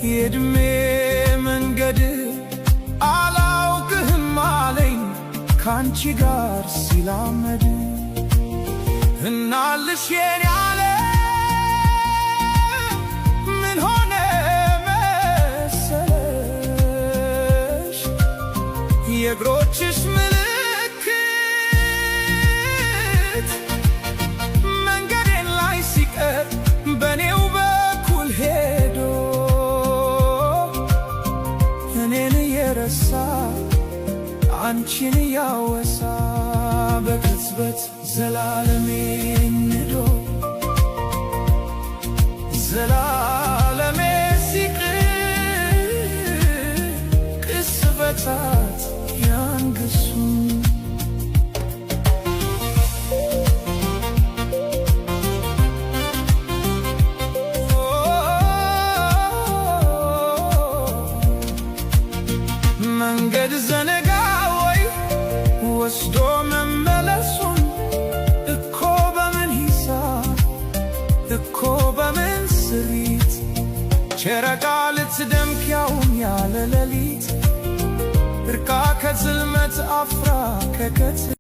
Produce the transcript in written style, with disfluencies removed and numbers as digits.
የዕድሜ መንገድ አላውቅህም አለኝ ካንቺ ጋር ሲላመድ እናልሽ የኔ ዓለም ምን ሆነ መሰለሽ የእግሮችሽ ምልክት መንገዴን ላይ ሲቀር በኔው በኩል ሄዶ እኔን የረሳ አንቺን ያወሳ በቅጽበት ዘላለሜን ንዶ ዘላለሜ ሲቅር ቅጽበታት ያንግሱ መንገድ ዘነጋ ወይ ወስዶ መመለሱን እኮ በምን ሂሳብ እኮ በምን ስሪት ጨረቃ ልትደምቅ ያውም ያለ ሌሊት እርቃ ከጽልመት አፍራ ከቀትር